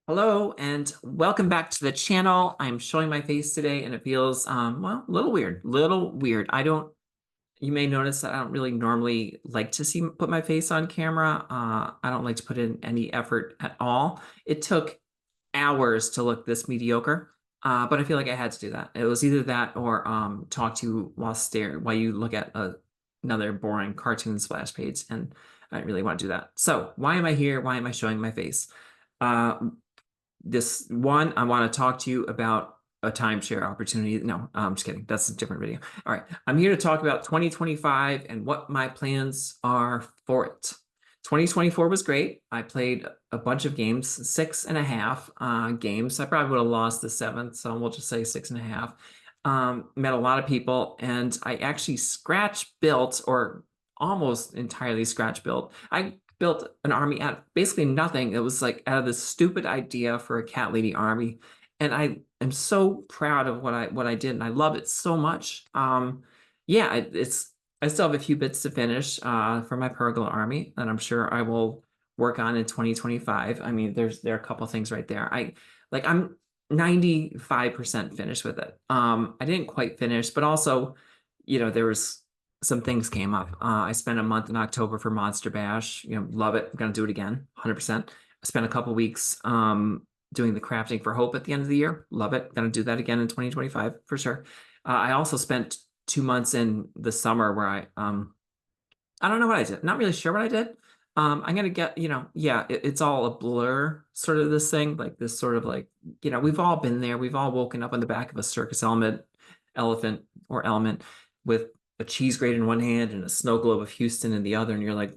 Hello and welcome back to the channel. I'm showing my face today and it feels well, a little weird, I don't you may notice that I don't really normally like to put my face on camera. I don't like to put in any effort at all. It took hours to look this mediocre. But I feel like I had to do that. It was either that or talk to you while you look at another boring cartoon splash page, and I didn't really want to do that. So why am I here? Why am I showing my face? Uh, this one, I want to talk to you about a timeshare opportunity. No, I'm just kidding. That's a different video. All right. I'm here to talk about 2025 and what my plans are for it. 2024 was great. I played a bunch of games, six and a half games. I probably would have lost the seventh, so we'll just say six and a half. Met a lot of people, and I actually scratch built or almost entirely scratch built. I built an army out of basically nothing. It was like out of this stupid idea for a cat lady army. And I am so proud of what I did, and I love it so much. Yeah, I still have a few bits to finish for my Pergola army that I'm sure I will work on in 2025. I mean, there are a couple things right there. I'm 95% finished with it. I didn't quite finish, but also, there was some things came up. I spent a month in October for Monster Bash. Love it. I'm gonna do it again, 100%. I spent a couple weeks doing the crafting for Hope at the end of the year. Love it. Gonna do that again in 2025 for sure. I also spent 2 months in the summer where I don't know what I did. Not really sure what I did. I'm gonna get, yeah, it's all a blur, sort of this thing, like this sort of like, we've all been there. We've all woken up on the back of a circus elephant or element with a cheese grate in one hand and a snow globe of Houston in the other, and you're like,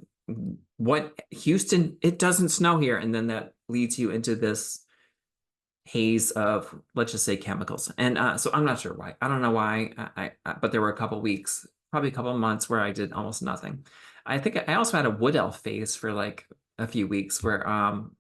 what Houston? It doesn't snow here, and then that leads you into this haze of, let's just say, chemicals. And so I'm not sure why. I don't know why. But there were a couple weeks, probably a couple of months where I did almost nothing. I think I also had a wood elf phase for like a few weeks where,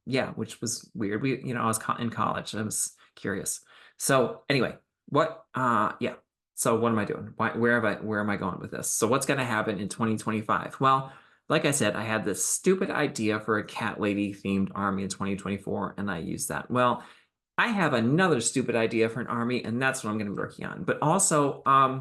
yeah, which was weird. I was in college. I was curious. So anyway, yeah. So what am I doing? Where am I going with this? So what's going to happen in 2025? Well, like I said, I had this stupid idea for a cat lady themed army in 2024, and I used that. Well, I have another stupid idea for an army, and that's what I'm going to be working on. But also, I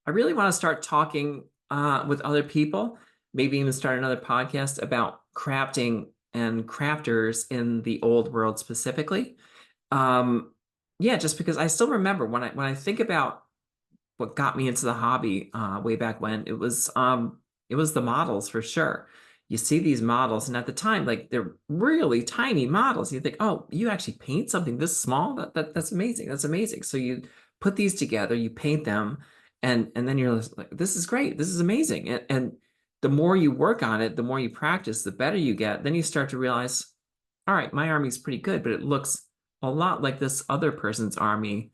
really want to start talking with other people, maybe even start another podcast about crafting and crafters in the old world specifically. Um, yeah, just because I still remember when I think about what got me into the hobby way back when, it was the models for sure. You see these models, and at the time, like they're really tiny models. You think, oh, you actually paint something this small? That's amazing. That's amazing. So you put these together, you paint them, and then you're like, this is great. This is amazing. And the more you work on it, the more you practice, the better you get. Then you start to realize, all right, my army's pretty good, but it looks a lot like this other person's army.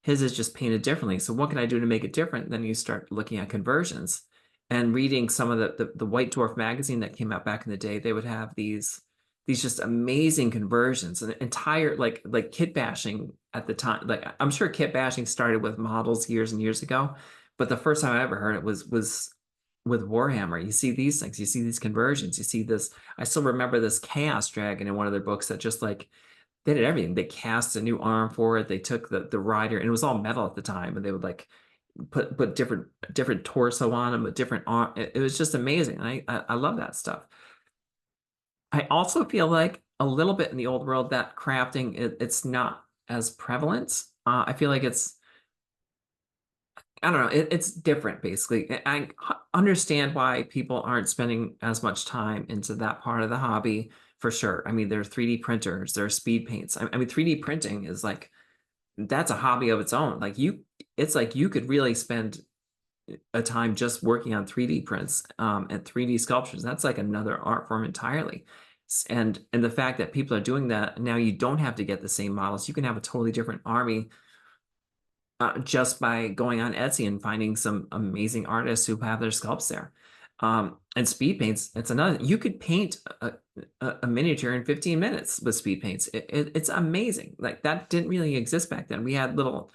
His is just painted differently. So what can I do to make it different? Then you start looking at conversions and reading some of the White Dwarf magazine that came out back in the day. They would have these just amazing conversions, an entire like kit bashing at the time. Like I'm sure kit bashing started with models years and years ago, but the first time I ever heard it was with Warhammer. You see these things, you see these conversions, you see this. I still remember this Chaos Dragon in one of their books that just like they did everything. They cast a new arm for it. They took the rider, and it was all metal at the time, and they would like put different torso on them, a different arm. It was just amazing. I love that stuff. I also feel like a little bit in the old world that crafting it's not as prevalent. I feel like I don't know, it's different basically. Understand why people aren't spending as much time into that part of the hobby for sure. I mean, there are 3D printers, there are speed paints. I mean, 3D printing is like that's a hobby of its own. It's like you could really spend a time just working on 3D prints and 3D sculptures. That's like another art form entirely. And the fact that people are doing that now, you don't have to get the same models. You can have a totally different army just by going on Etsy and finding some amazing artists who have their sculpts there. And speed paints, it's another. You could paint a miniature in 15 minutes with speed paints. It's amazing. Like that didn't really exist back then. We had little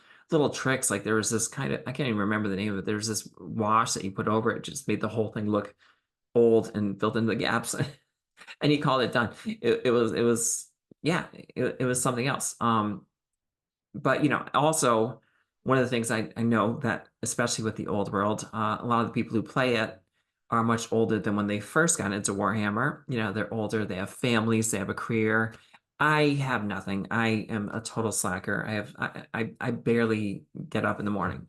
tricks. Like there was this kind of, I can't even remember the name of it. There was this wash that you put over it, just made the whole thing look old and filled in the gaps. And he called it done. It was yeah, it was something else. But also one of the things I know that especially with the old world, a lot of the people who play it are much older than when they first got into Warhammer. They're older, they have families, they have a career. I have nothing. I am a total slacker. I barely get up in the morning.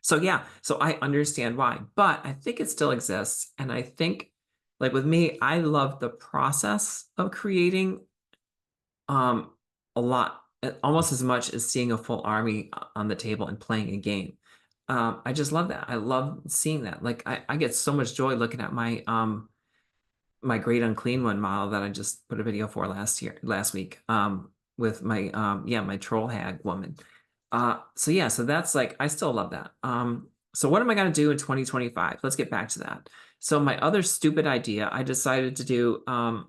So yeah, so I understand why, but I think it still exists. And I think like with me, I love the process of creating um a lot, almost as much as seeing a full army on the table and playing a game. I just love that. I love seeing that. Like I get so much joy looking at my Great Unclean One model that I just put a video for last week, with my my troll hag woman. So yeah, so that's like I still love that. So what am I gonna do in 2025? Let's get back to that. So my other stupid idea, I decided to do I'm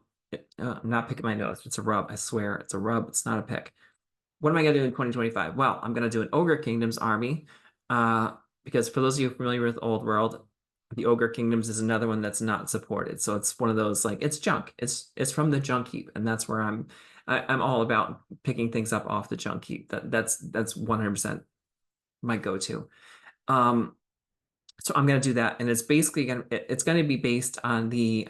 not picking my nose. It's a rub. I swear it's a rub. It's not a pick. What am I gonna do in 2025? Well, I'm gonna do an Ogre Kingdoms army. Because for those of you familiar with Old World, the Ogre Kingdoms is another one that's not supported. So it's one of those like it's junk. It's from the junk heap, and that's where I'm all about picking things up off the junk heap. That's 100% my go-to. Um, so I'm gonna do that, and it's gonna be based on the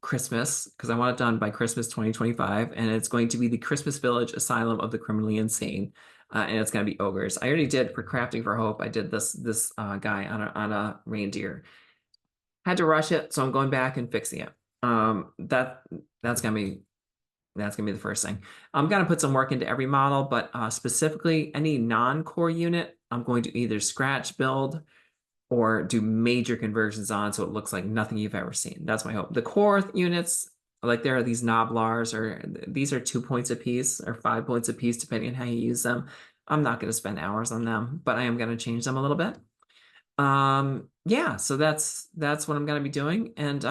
Christmas, because I want it done by Christmas 2025, and it's going to be the Christmas Village Asylum of the Criminally Insane, and it's gonna be ogres. I already did for Crafting for Hope. I did this guy on a reindeer. Had to rush it, so I'm going back and fixing it. That's gonna be the first thing. I'm gonna put some work into every model, but specifically any non-core unit, I'm going to either scratch build or do major conversions on so it looks like nothing you've ever seen. That's my hope. The core units, like there are these Noblars, or these are 2 points a piece or 5 points a piece, depending on how you use them. I'm not going to spend hours on them, but I am going to change them a little bit. Yeah, so that's what I'm going to be doing. And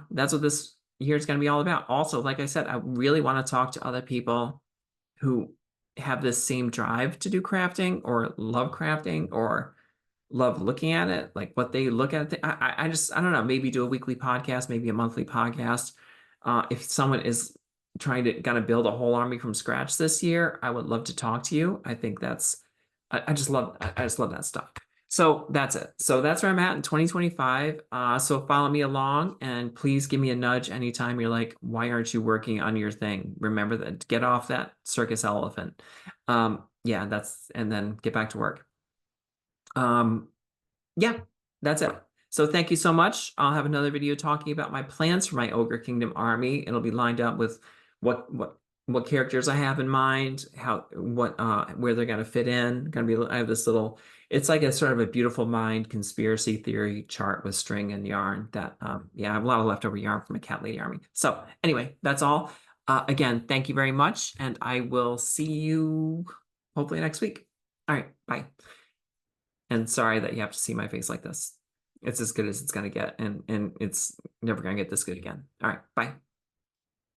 that's what this year is going to be all about. Also, like I said, I really want to talk to other people who have this same drive to do crafting or love crafting or love looking at it, like what they look at. I don't know, maybe do a weekly podcast, maybe a monthly podcast. If someone is trying to kind of build a whole army from scratch this year, I would love to talk to you. I think I just love that stuff. So that's it. So that's where I'm at in 2025. So follow me along and please give me a nudge anytime you're like, why aren't you working on your thing? Remember that, get off that circus elephant. Yeah, and then get back to work. Um, yeah, that's it. So thank you so much. I'll have another video talking about my plans for my Ogre Kingdom army. It'll be lined up with what what what characters I have in mind, where they're gonna fit in. I have this little, it's like a sort of a beautiful mind conspiracy theory chart with string and yarn that yeah, I have a lot of leftover yarn from a cat lady army. So anyway, that's all. Again, thank you very much, and I will see you hopefully next week. All right, bye. And sorry that you have to see my face like this. It's as good as it's gonna get, and it's never gonna get this good again. All right, bye.